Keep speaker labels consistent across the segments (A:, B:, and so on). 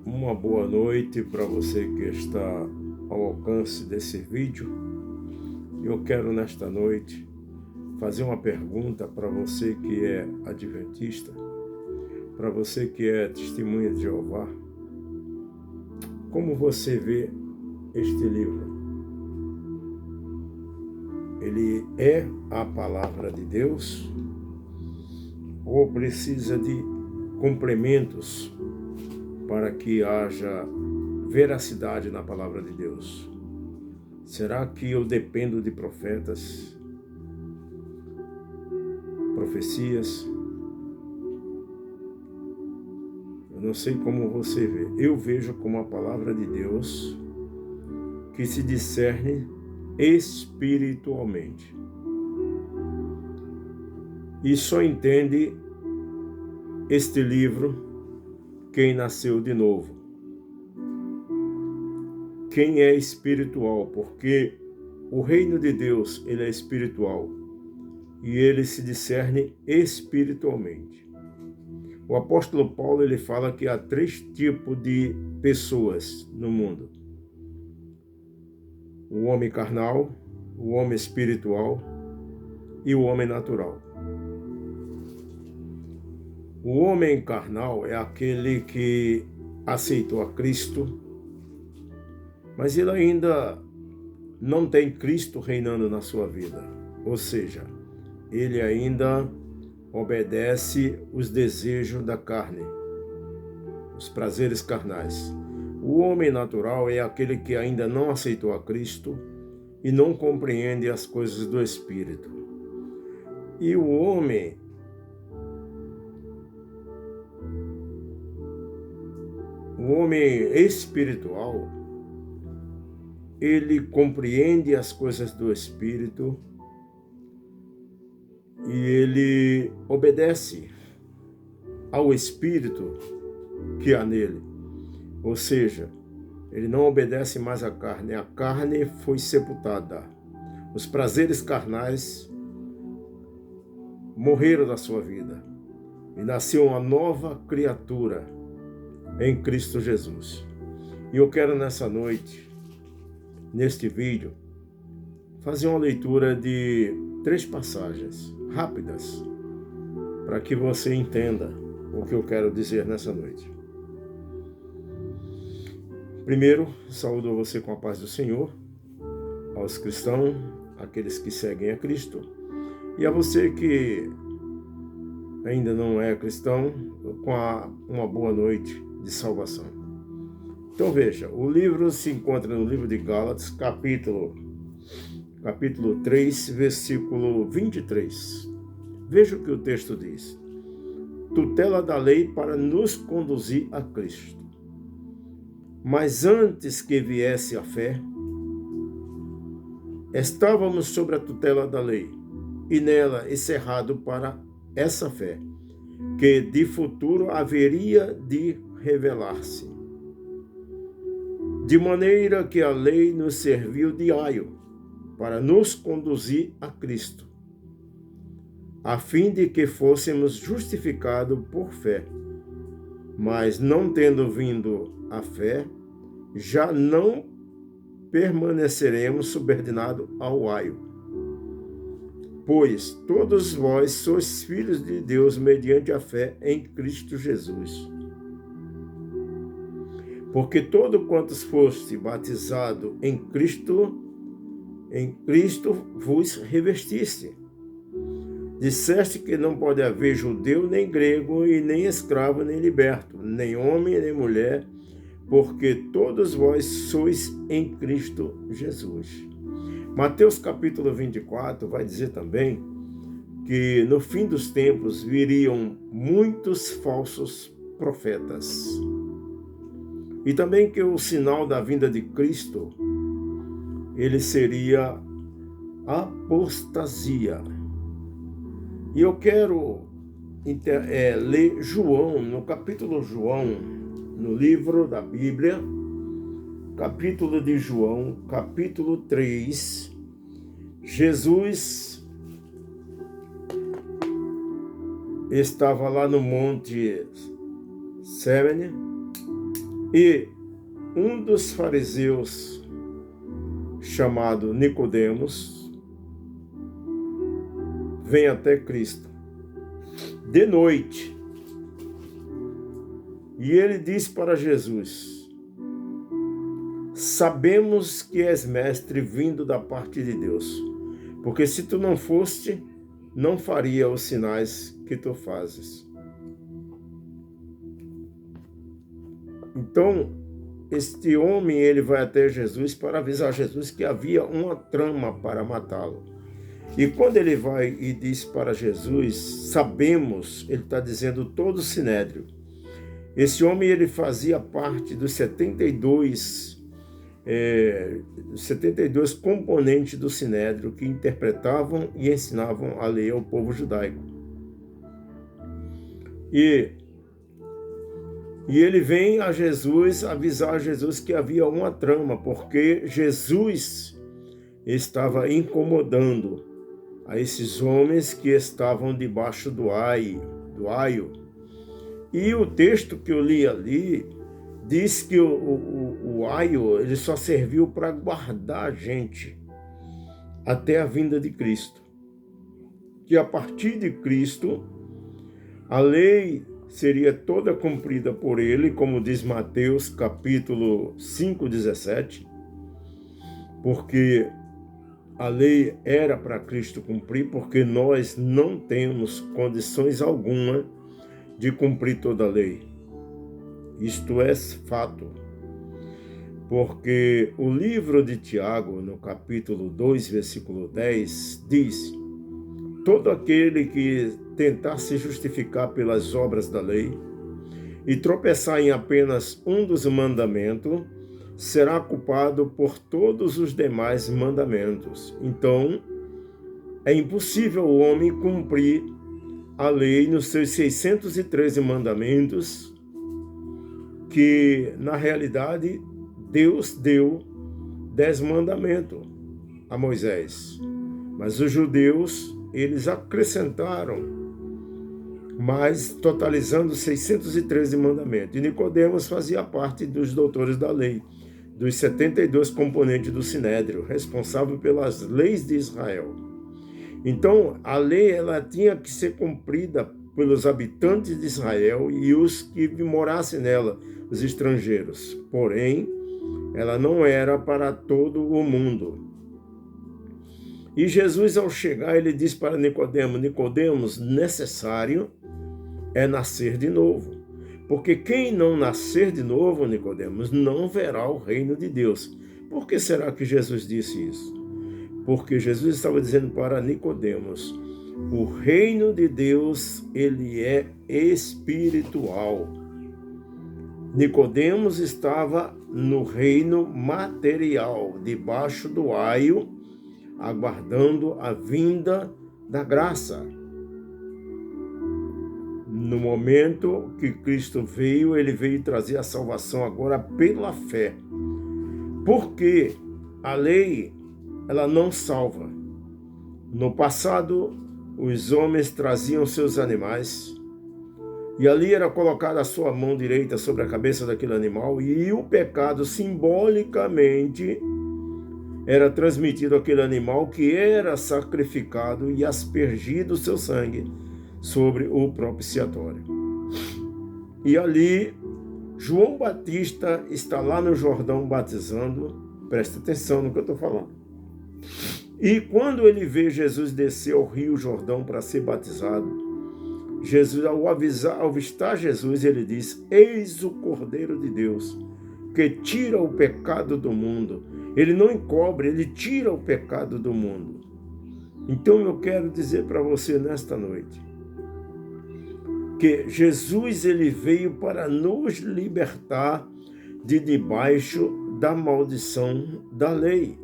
A: Uma boa noite para você que está ao alcance desse vídeo. Eu quero nesta noite fazer uma pergunta para você que é adventista, para você que é testemunha de Jeová. Como você vê este livro? Ele é a palavra de Deus ou precisa de complementos para que haja veracidade na palavra de Deus? Será que eu dependo de profetas, profecias? Eu não sei como você vê. Eu vejo como a palavra de Deus que se discerne espiritualmente. E só entende este livro quem nasceu de novo. Quem é espiritual, porque o reino de Deus, ele é espiritual e ele se discerne espiritualmente. O apóstolo Paulo, ele fala que há 3 tipos de pessoas no mundo: o homem carnal, o homem espiritual e o homem natural. O homem carnal é aquele que aceitou a Cristo, mas ele ainda não tem Cristo reinando na sua vida. Ou seja, ele ainda obedece os desejos da carne, os prazeres carnais. O homem natural é aquele que ainda não aceitou a Cristo e não compreende as coisas do Espírito. E o homem espiritual, ele compreende as coisas do Espírito e ele obedece ao Espírito que há nele. Ou seja, ele não obedece mais à carne. A carne foi sepultada. Os prazeres carnais morreram da sua vida e nasceu uma nova criatura em Cristo Jesus. E eu quero nessa noite, neste vídeo, fazer uma leitura de 3 passagens rápidas para que você entenda o que eu quero dizer nessa noite. Primeiro, saúdo você com a paz do Senhor, aos cristãos, aqueles que seguem a Cristo, e a você que ainda não é cristão, com uma boa noite de salvação. Então veja, o livro se encontra no livro de Gálatas, capítulo 3, versículo 23. Veja o que o texto diz: tutela da lei para nos conduzir a Cristo. Mas antes que viesse a fé, estávamos sob a tutela da lei, e nela encerrado para essa fé, que de futuro haveria de revelar-se. De maneira que a lei nos serviu de aio para nos conduzir a Cristo, a fim de que fôssemos justificados por fé. Mas não tendo vindo a fé, já não permaneceremos subordinados ao aio. Pois todos vós sois filhos de Deus mediante a fé em Cristo Jesus. Porque todo quantos foste batizado em Cristo vos revestiste. Disseste que não pode haver judeu, nem grego, e nem escravo, nem liberto, nem homem, nem mulher, porque todos vós sois em Cristo Jesus. Mateus capítulo 24 vai dizer também que no fim dos tempos viriam muitos falsos profetas. E também que o sinal da vinda de Cristo, ele seria apostasia. E eu quero ler João, no capítulo João, no livro da Bíblia, capítulo de João, capítulo 3, Jesus estava lá no Monte Semene, E um dos fariseus, chamado Nicodemos, vem até Cristo de noite. E ele diz para Jesus: sabemos que és mestre vindo da parte de Deus, porque se tu não foste, não faria os sinais que tu fazes. Então, este homem, ele vai até Jesus para avisar Jesus que havia uma trama para matá-lo. E quando ele vai e diz para Jesus, sabemos, ele está dizendo todo o sinédrio. Esse homem, ele fazia parte dos 72 componentes do sinédrio que interpretavam e ensinavam a lei ao povo judaico. E ele vem a Jesus avisar a Jesus que havia uma trama, porque Jesus estava incomodando a esses homens que estavam debaixo do aio. E o texto que eu li ali diz que o aio ele só serviu para guardar a gente até a vinda de Cristo. Que a partir de Cristo, a lei seria toda cumprida por ele, como diz Mateus capítulo 5:17, porque a lei era para Cristo cumprir, porque nós não temos condições alguma de cumprir toda a lei. Isto é fato, porque o livro de Tiago, no capítulo 2, versículo 10, diz: todo aquele que tentar se justificar pelas obras da lei e tropeçar em apenas um dos mandamentos, será culpado por todos os demais mandamentos. Então, é impossível o homem cumprir a lei nos seus 613 mandamentos, que, na realidade, Deus deu 10 mandamentos a Moisés. Mas os judeus, eles acrescentaram mais, totalizando 613 mandamentos. E Nicodemos fazia parte dos doutores da lei, dos 72 componentes do Sinédrio, responsável pelas leis de Israel. Então, a lei ela tinha que ser cumprida pelos habitantes de Israel e os que morassem nela, os estrangeiros. Porém, ela não era para todo o mundo. E Jesus, ao chegar, ele diz para Nicodemos: Nicodemos, necessário é nascer de novo. Porque quem não nascer de novo, Nicodemos, não verá o reino de Deus. Por que será que Jesus disse isso? Porque Jesus estava dizendo para Nicodemos: o reino de Deus, ele é espiritual. Nicodemos estava no reino material, debaixo do aio, aguardando a vinda da graça. No momento que Cristo veio, ele veio trazer a salvação agora pela fé. Porque a lei, ela não salva. No passado, os homens traziam seus animais e ali era colocada a sua mão direita sobre a cabeça daquele animal e o pecado simbolicamente era transmitido àquele animal que era sacrificado e aspergido o seu sangue sobre o propiciatório. E ali, João Batista está lá no Jordão batizando, presta atenção no que eu estou falando. E quando ele vê Jesus descer ao Rio Jordão para ser batizado, Jesus, ao avistar Jesus, ele diz: eis o Cordeiro de Deus, que tira o pecado do mundo. Ele não encobre, ele tira o pecado do mundo. Então eu quero dizer para você nesta noite, que Jesus ele veio para nos libertar de debaixo da maldição da lei.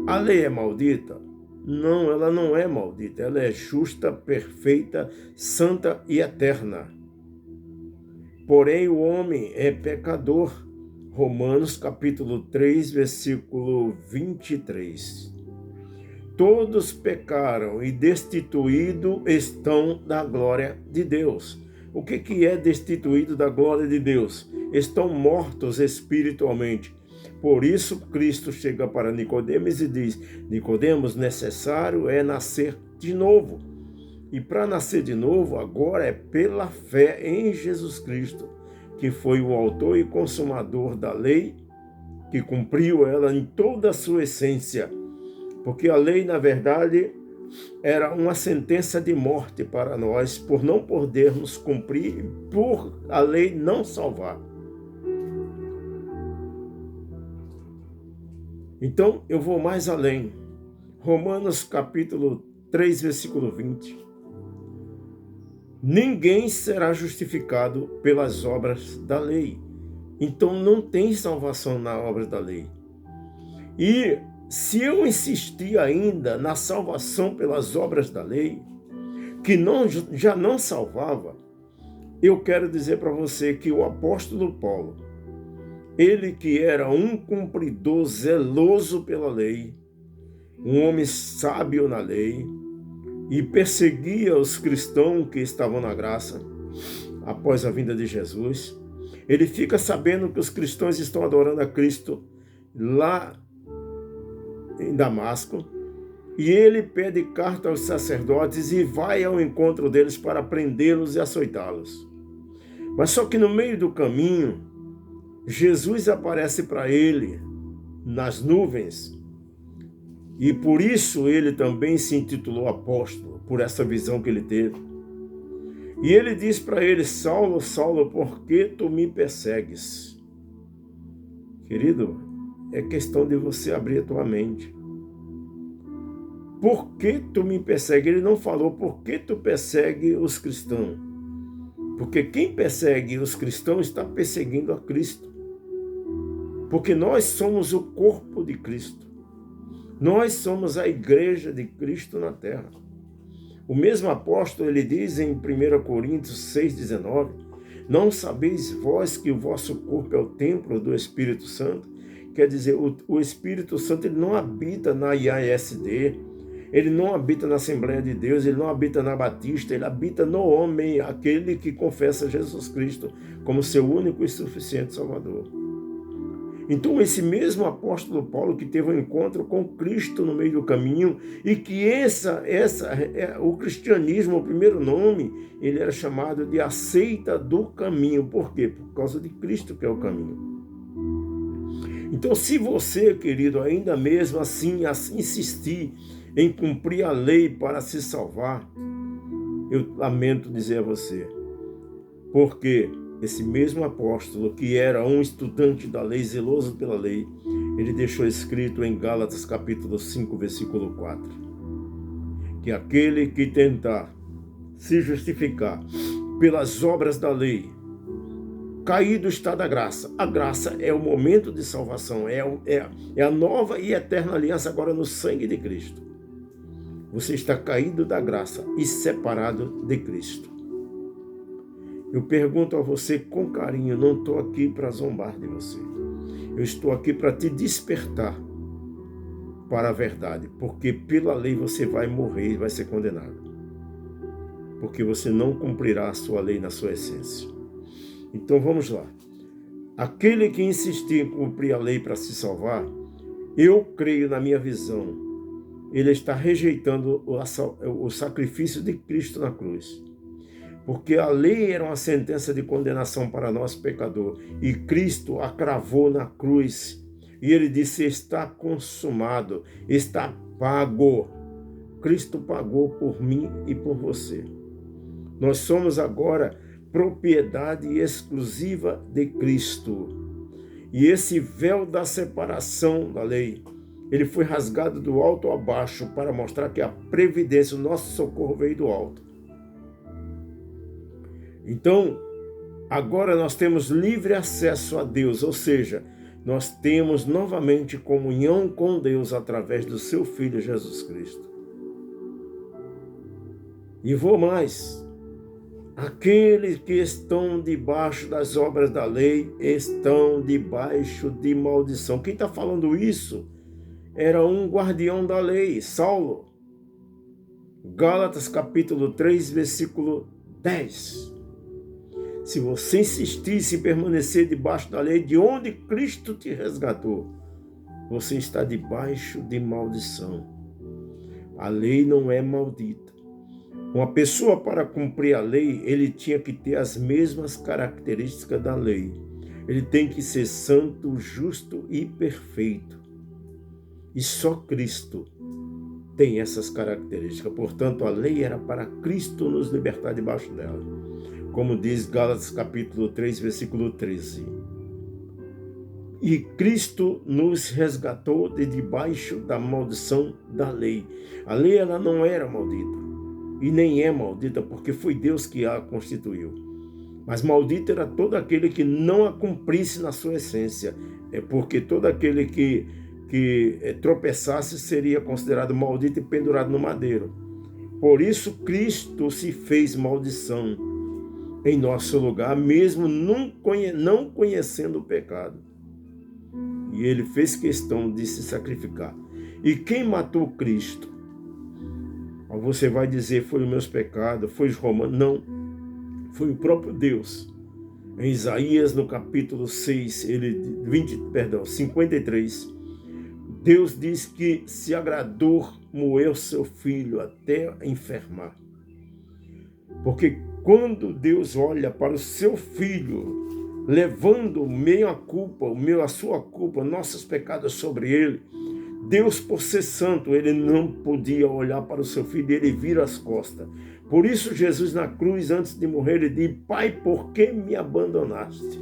A: A lei é maldita? Não, ela não é maldita. Ela é justa, perfeita, santa e eterna. Porém, o homem é pecador. Romanos capítulo 3, versículo 23. Todos pecaram e destituídos estão da glória de Deus. O que é destituído da glória de Deus? estão mortos espiritualmente. Por isso, Cristo chega para Nicodemos e diz: Nicodemos, necessário é nascer de novo. E para nascer de novo, agora é pela fé em Jesus Cristo, que foi o autor e consumador da lei, que cumpriu ela em toda a sua essência. Porque a lei, na verdade, era uma sentença de morte para nós, por não podermos cumprir, por a lei não salvar. Então, eu vou mais além. Romanos capítulo 3, versículo 20. Ninguém será justificado pelas obras da lei. Então, não tem salvação na obra da lei. E se eu insistir ainda na salvação pelas obras da lei, que já não salvava, eu quero dizer para você que o apóstolo Paulo, ele que era um cumpridor zeloso pela lei, um homem sábio na lei, e perseguia os cristãos que estavam na graça após a vinda de Jesus, ele fica sabendo que os cristãos estão adorando a Cristo lá em Damasco, e ele pede carta aos sacerdotes e vai ao encontro deles para prendê-los e açoitá-los. Mas só que no meio do caminho, Jesus aparece para ele nas nuvens, e por isso ele também se intitulou apóstolo, por essa visão que ele teve. E ele diz para ele: Saulo, Saulo, por que tu me persegues? Querido, é questão de você abrir a tua mente. Por que tu me persegues? Ele não falou por que tu persegue os cristãos. Porque quem persegue os cristãos está perseguindo a Cristo. Porque nós somos o corpo de Cristo. Nós somos a igreja de Cristo na terra. O mesmo apóstolo, ele diz em 1 Coríntios 6,19, não sabeis vós que o vosso corpo é o templo do Espírito Santo? Quer dizer, o Espírito Santo ele não habita na IASD, ele não habita na Assembleia de Deus, ele não habita na Batista, ele habita no homem, aquele que confessa Jesus Cristo como seu único e suficiente Salvador. Então, esse mesmo apóstolo Paulo que teve um encontro com Cristo no meio do caminho, e que o cristianismo, o primeiro nome, ele era chamado de a seita do caminho. Por quê? Por causa de Cristo, que é o caminho. Então, se você, querido, ainda mesmo assim insistir em cumprir a lei para se salvar, eu lamento dizer a você, porque esse mesmo apóstolo, que era um estudante da lei, zeloso pela lei, ele deixou escrito em Gálatas capítulo 5, versículo 4, que aquele que tentar se justificar pelas obras da lei, caído está da graça. A graça é o momento de salvação, é a nova e eterna aliança agora no sangue de Cristo. Você está caído da graça e separado de Cristo. Eu pergunto a você com carinho, não estou aqui para zombar de você. Eu estou aqui para te despertar para a verdade, porque pela lei você vai morrer e vai ser condenado. Porque você não cumprirá a sua lei na sua essência. Então vamos lá. Aquele que insistir em cumprir a lei para se salvar, eu creio na minha visão, ele está rejeitando o sacrifício de Cristo na cruz. Porque a lei era uma sentença de condenação para nós, pecador, e Cristo a cravou na cruz. E ele disse: está consumado, está pago. Cristo pagou por mim e por você. Nós somos agora propriedade exclusiva de Cristo. E esse véu da separação da lei, ele foi rasgado do alto a baixo para mostrar que a previdência, o nosso socorro veio do alto. Então, agora nós temos livre acesso a Deus, ou seja, nós temos novamente comunhão com Deus através do seu Filho Jesus Cristo. E vou mais. Aqueles que estão debaixo das obras da lei estão debaixo de maldição. Quem está falando isso era um guardião da lei, Saulo. Gálatas capítulo 3, versículo 10. Se você insistisse em permanecer debaixo da lei de onde Cristo te resgatou, você está debaixo de maldição. A lei não é maldita. Uma pessoa, para cumprir a lei, ele tinha que ter as mesmas características da lei. Ele tem que ser santo, justo e perfeito. E só Cristo tem essas características. Portanto, a lei era para Cristo nos libertar debaixo dela. Como diz Gálatas capítulo 3, versículo 13. E Cristo nos resgatou de debaixo da maldição da lei. A lei ela não era maldita. E nem é maldita, porque foi Deus que a constituiu. Mas maldito era todo aquele que não a cumprisse na sua essência. É porque todo aquele que tropeçasse seria considerado maldito e pendurado no madeiro. Por isso Cristo se fez maldição em nosso lugar, mesmo não conhecendo o pecado. E ele fez questão de se sacrificar. E quem matou Cristo? Você vai dizer, foi os meus pecados, foi os romanos. Não, foi o próprio Deus. Em Isaías, no capítulo 6, 53, Deus diz que se agradou moer seu filho até enfermar. Porque quando Deus olha para o seu filho, levando a sua culpa, nossos pecados sobre ele, Deus, por ser santo, ele não podia olhar para o seu filho, ele vira as costas. Por isso Jesus na cruz, antes de morrer, ele diz: Pai, por que me abandonaste?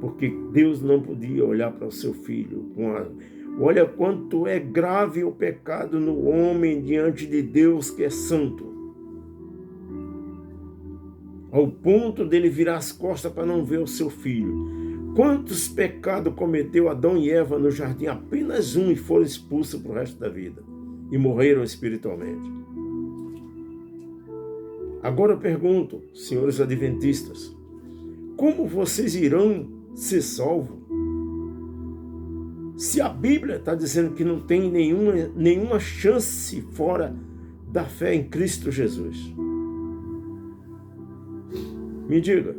A: Porque Deus não podia olhar para o seu filho. Olha quanto é grave o pecado no homem diante de Deus que é santo. Ao ponto dele virar as costas para não ver o seu filho. Quantos pecados cometeu Adão e Eva no jardim? Apenas um, e foram expulsos para o resto da vida. E morreram espiritualmente. Agora eu pergunto, senhores adventistas, como vocês irão ser salvos se a Bíblia está dizendo que não tem nenhuma chance fora da fé em Cristo Jesus? Me diga,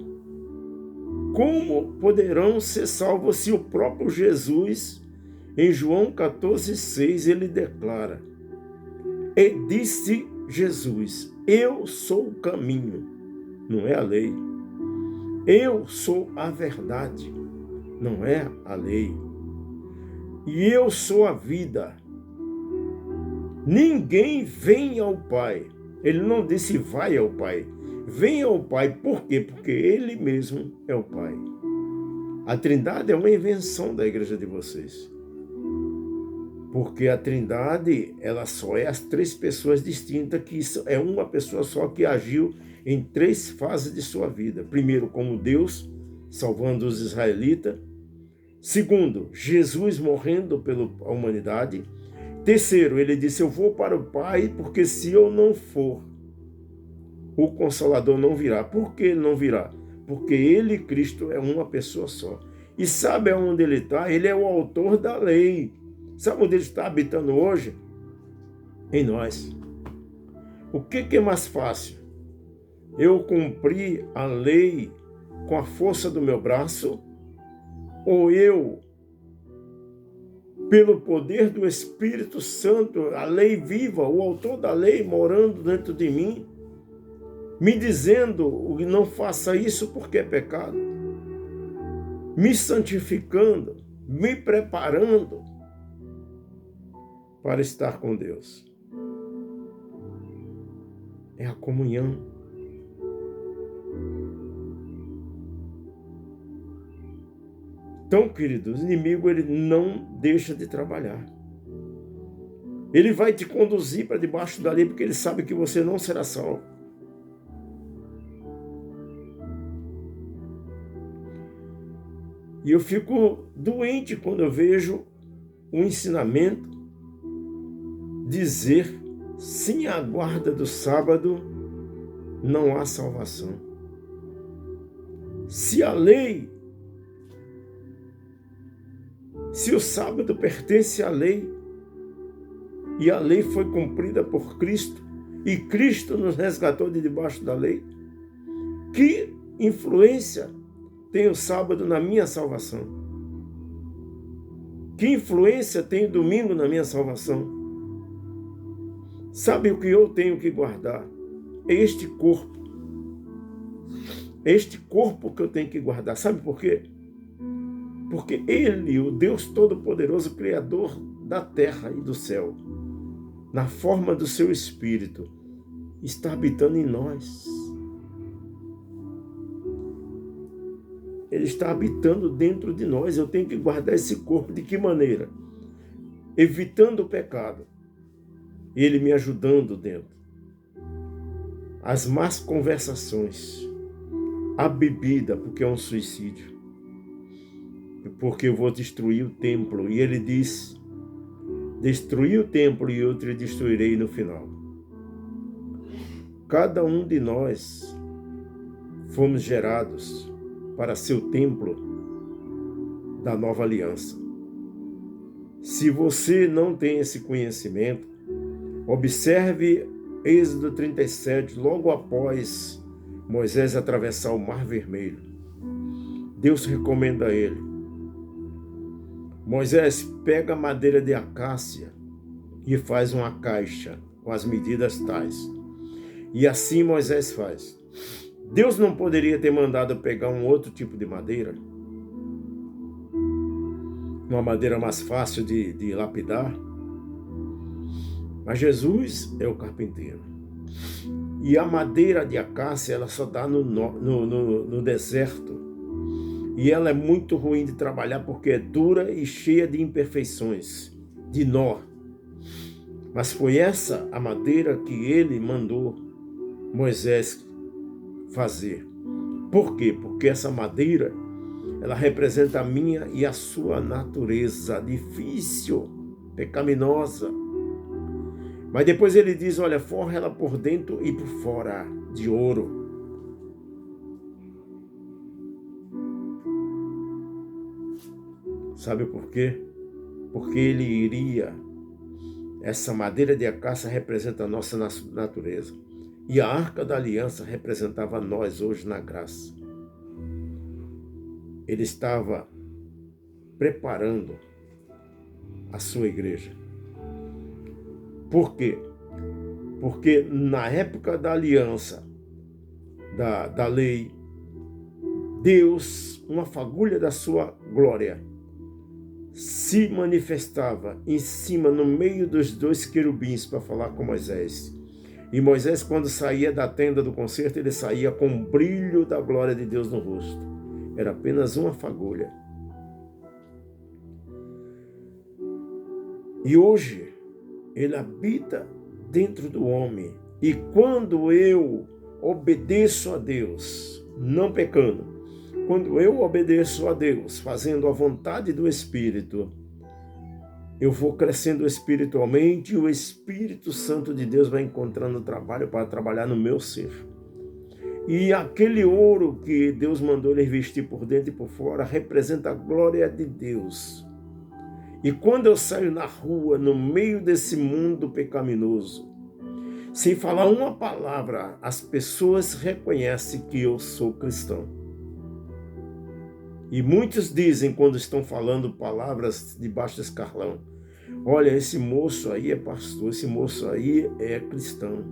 A: como poderão ser salvos se o próprio Jesus, em João 14,6, ele declara: E disse Jesus, eu sou o caminho, não é a lei. Eu sou a verdade, não é a lei. E eu sou a vida. Ninguém vem ao Pai. Ele não disse vai ao Pai. Vem ao Pai. Por quê? Porque Ele mesmo é o Pai. A Trindade é uma invenção da igreja de vocês. Porque a Trindade, ela só é as três pessoas distintas, que é uma pessoa só que agiu em três fases de sua vida. Primeiro, como Deus, salvando os israelitas. Segundo, Jesus morrendo pela humanidade. Terceiro, ele disse, eu vou para o Pai, porque se eu não for, o Consolador não virá. Por que ele não virá? Porque ele, Cristo, é uma pessoa só. E sabe aonde ele está? Ele é o autor da lei. Sabe onde ele está habitando hoje? Em nós. O que é mais fácil? Eu cumprir a lei com a força do meu braço? Ou eu, pelo poder do Espírito Santo, a lei viva, o autor da lei morando dentro de mim, me dizendo que não faça isso porque é pecado, me santificando, me preparando para estar com Deus. É a comunhão. Então, queridos, o inimigo ele não deixa de trabalhar. Ele vai te conduzir para debaixo da lei porque ele sabe que você não será salvo. E eu fico doente quando eu vejo um ensinamento dizer, sem a guarda do sábado, não há salvação. Se a lei, se o sábado pertence à lei, e a lei foi cumprida por Cristo, e Cristo nos resgatou de debaixo da lei, Que influência tem o sábado na minha salvação? Que influência tem o domingo na minha salvação? Sabe o que eu tenho que guardar? É este corpo. É este corpo que eu tenho que guardar. Sabe por quê? Porque Ele, o Deus Todo-Poderoso, Criador da terra e do céu, na forma do seu Espírito, está habitando em nós. Ele está habitando dentro de nós. Eu tenho que guardar esse corpo de que maneira? Evitando o pecado. Ele me ajudando dentro. As más conversações. A bebida, porque é um suicídio. Porque eu vou destruir o templo. E ele diz, destruir o templo e eu te destruirei no final. Cada um de nós fomos gerados para ser o templo da nova aliança. Se você não tem esse conhecimento, observe Êxodo 37, logo após Moisés atravessar o Mar Vermelho. Deus recomenda a ele: Moisés, pega madeira de acácia e faz uma caixa com as medidas tais. E assim Moisés faz. Deus não poderia ter mandado pegar um outro tipo de madeira? Uma madeira mais fácil de lapidar? Mas Jesus é o carpinteiro. E a madeira de acácia, ela só dá no deserto. E ela é muito ruim de trabalhar porque é dura e cheia de imperfeições, de nó. Mas foi essa a madeira que ele mandou Moisés fazer. Por quê? Porque essa madeira, ela representa a minha e a sua natureza difícil, pecaminosa. Mas depois ele diz, olha, forra ela por dentro e por fora de ouro. Sabe por quê? Porque ele iria, essa madeira de acácia representa a nossa natureza. E a Arca da Aliança representava nós hoje na graça. Ele estava preparando a sua igreja. Por quê? Porque na época da aliança, da lei, Deus, uma fagulha da sua glória, se manifestava em cima, no meio dos dois querubins para falar com Moisés. E Moisés, quando saía da tenda do concerto, ele saía com o brilho da glória de Deus no rosto. Era apenas uma fagulha. E hoje, ele habita dentro do homem. E quando eu obedeço a Deus, não pecando, quando eu obedeço a Deus, fazendo a vontade do Espírito, eu vou crescendo espiritualmente e o Espírito Santo de Deus vai encontrando trabalho para trabalhar no meu ser. E aquele ouro que Deus mandou ele vestir por dentro e por fora representa a glória de Deus. E quando eu saio na rua, no meio desse mundo pecaminoso, sem falar uma palavra, as pessoas reconhecem que eu sou cristão. E muitos dizem, quando estão falando palavras debaixo do escarlão, olha, esse moço aí é pastor, esse moço aí é cristão.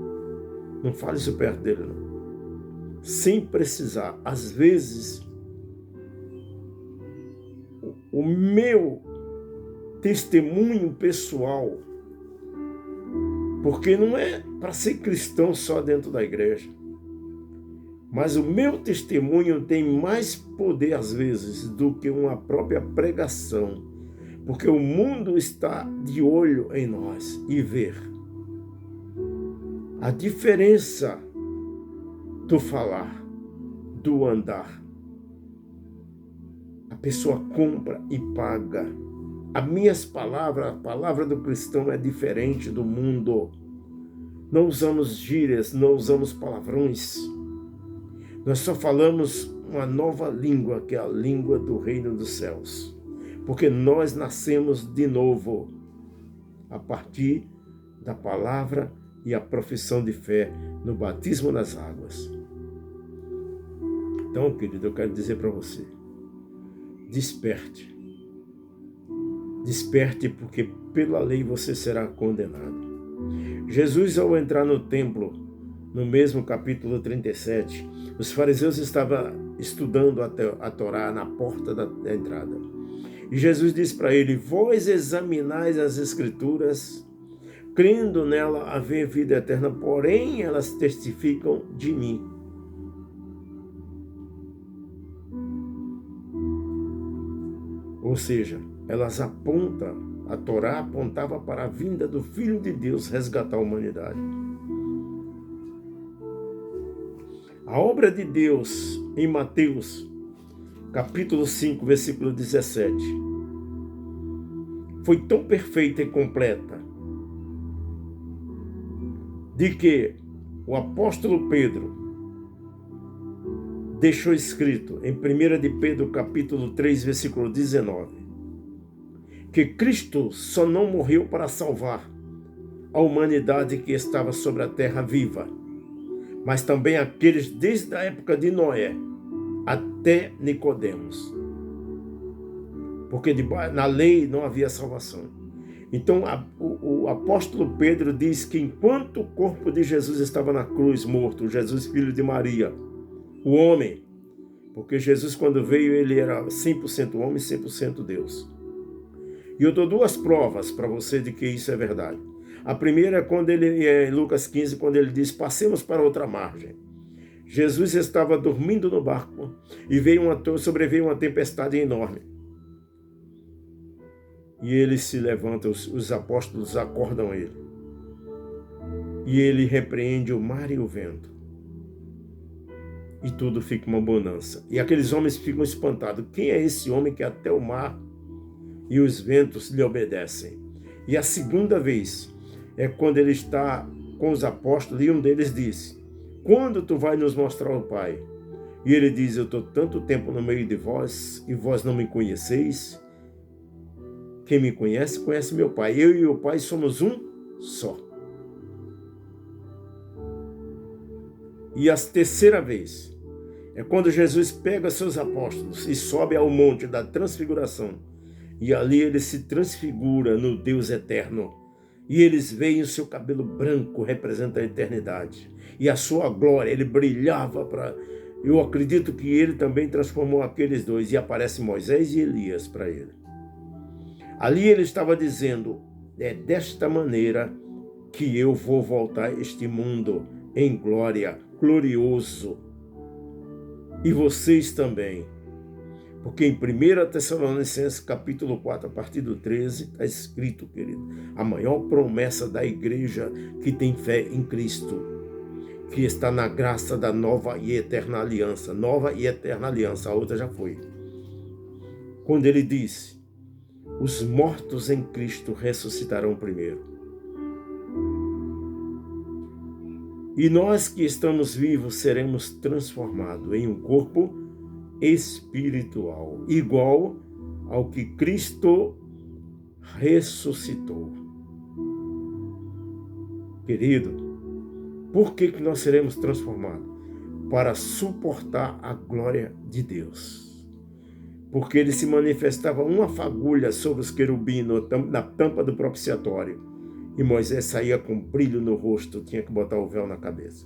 A: Não fale isso perto dele, não. Sem precisar. Às vezes, o meu testemunho pessoal, porque não é para ser cristão só dentro da igreja, mas o meu testemunho tem mais poder às vezes do que uma própria pregação, porque o mundo está de olho em nós e ver a diferença do falar, do andar. A pessoa compra e paga. As minhas palavras, a palavra do cristão é diferente do mundo. Não usamos gírias, não usamos palavrões. Nós só falamos uma nova língua, que é a língua do reino dos céus. Porque nós nascemos de novo a partir da palavra e a profissão de fé no batismo nas águas. Então, querido, eu quero dizer para você, desperte. Desperte, porque pela lei você será condenado. Jesus, ao entrar no templo, no mesmo capítulo 37, os fariseus estavam estudando a Torá na porta da entrada. E Jesus disse para ele: vós examinais as Escrituras, crendo nela haver vida eterna, porém elas testificam de mim. Ou seja, elas apontam, a Torá apontava para a vinda do Filho de Deus resgatar a humanidade. A obra de Deus em Mateus, capítulo 5, versículo 17, foi tão perfeita e completa, de que o apóstolo Pedro deixou escrito em 1 de Pedro, capítulo 3, versículo 19, que Cristo só não morreu para salvar a humanidade que estava sobre a terra viva, mas também aqueles desde a época de Noé até Nicodemos. Porque na lei não havia salvação. Então o apóstolo Pedro diz que enquanto o corpo de Jesus estava na cruz morto, Jesus filho de Maria, o homem, porque Jesus quando veio ele era 100% homem e 100% Deus. E eu dou duas provas para você de que isso é verdade. A primeira é quando em Lucas 15, quando ele diz: passemos para outra margem. Jesus estava dormindo no barco e sobreveio uma tempestade enorme. E ele se levanta, os apóstolos acordam ele. E ele repreende o mar e o vento. E tudo fica uma bonança. E aqueles homens ficam espantados. Quem é esse homem que até o mar e os ventos lhe obedecem? E a segunda vez é quando ele está com os apóstolos e um deles disse: quando tu vai nos mostrar o Pai? E ele diz: eu estou tanto tempo no meio de vós e vós não me conheceis. Quem me conhece, conhece meu Pai. Eu e o Pai somos um só. E a terceira vez é quando Jesus pega seus apóstolos e sobe ao monte da transfiguração. E ali ele se transfigura no Deus eterno. E eles veem o seu cabelo branco, representa a eternidade. E a sua glória, ele brilhava para... Eu acredito que ele também transformou aqueles dois. E aparece Moisés e Elias para ele. Ali ele estava dizendo: é desta maneira que eu vou voltar a este mundo em glória, glorioso. E vocês também. Porque em 1 Tessalonicenses, capítulo 4, a partir do 13, está escrito, querido, a maior promessa da igreja que tem fé em Cristo, que está na graça da nova e eterna aliança. Nova e eterna aliança, a outra já foi. Quando ele disse: os mortos em Cristo ressuscitarão primeiro. E nós que estamos vivos seremos transformados em um corpo espiritual, igual ao que Cristo ressuscitou. Querido, por que nós seremos transformados? Para suportar a glória de Deus. Porque ele se manifestava uma fagulha sobre os querubins na tampa do propiciatório. E Moisés saía com brilho no rosto, tinha que botar o véu na cabeça.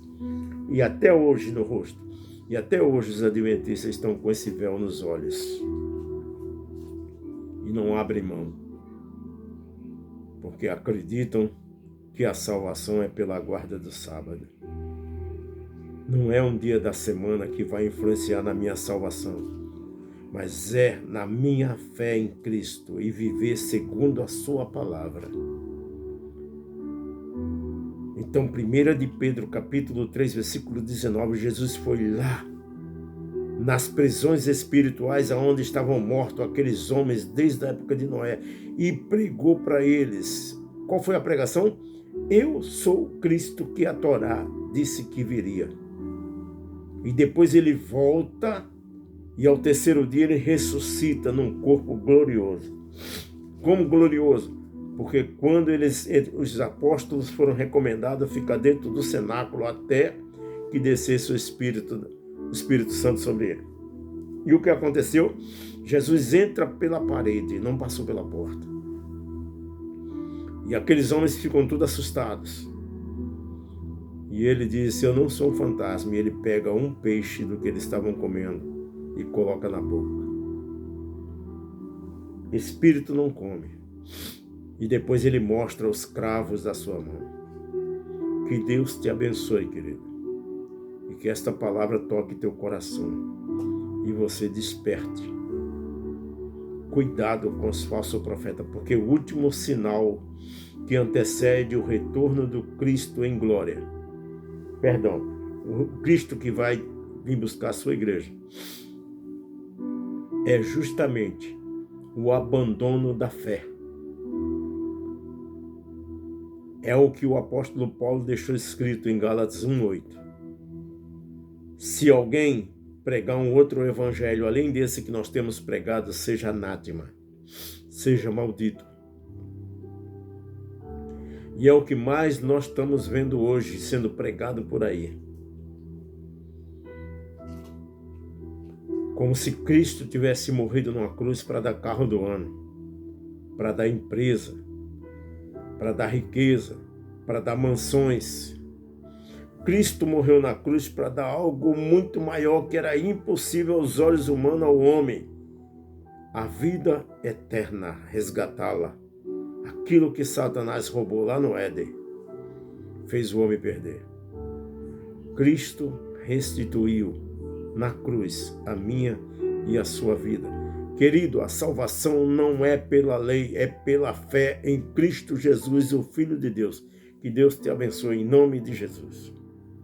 A: E até hoje no rosto. E até hoje os adventistas estão com esse véu nos olhos. E não abrem mão. Porque acreditam que a salvação é pela guarda do sábado. Não é um dia da semana que vai influenciar na minha salvação. Mas é na minha fé em Cristo e viver segundo a sua palavra. Então, 1 de Pedro, capítulo 3, versículo 19, Jesus foi lá, nas prisões espirituais, aonde estavam mortos aqueles homens desde a época de Noé, e pregou para eles. Qual foi a pregação? Eu sou Cristo que a Torá disse que viria. E depois ele volta, e ao terceiro dia ele ressuscita num corpo glorioso. Como glorioso? Porque quando os apóstolos foram recomendados a ficar dentro do cenáculo até que descesse o Espírito o Espírito Santo sobre ele. E o que aconteceu? Jesus entra pela parede, não passou pela porta. E aqueles homens ficam todos assustados. E ele disse, eu não sou um fantasma. E ele pega um peixe do que eles estavam comendo e coloca na boca. Espírito não come. E depois ele mostra os cravos da sua mão. Que Deus te abençoe, querido. E que esta palavra toque teu coração. E você desperte. Cuidado com os falsos profetas, porque o último sinal que antecede o retorno do Cristo em glória, o Cristo que vai vir buscar a sua igreja, é justamente o abandono da fé. É o que o apóstolo Paulo deixou escrito em Gálatas 1:8. Se alguém pregar um outro evangelho além desse que nós temos pregado, seja anátema, seja maldito. E é o que mais nós estamos vendo hoje sendo pregado por aí. Como se Cristo tivesse morrido numa cruz para dar carro do ano, para dar empresa, para dar riqueza, para dar mansões. Cristo morreu na cruz para dar algo muito maior que era impossível aos olhos humanos ao homem. A vida eterna, resgatá-la. Aquilo que Satanás roubou lá no Éden, fez o homem perder. Cristo restituiu na cruz a minha e a sua vida. Querido, a salvação não é pela lei, é pela fé em Cristo Jesus, o Filho de Deus. Que Deus te abençoe em nome de Jesus.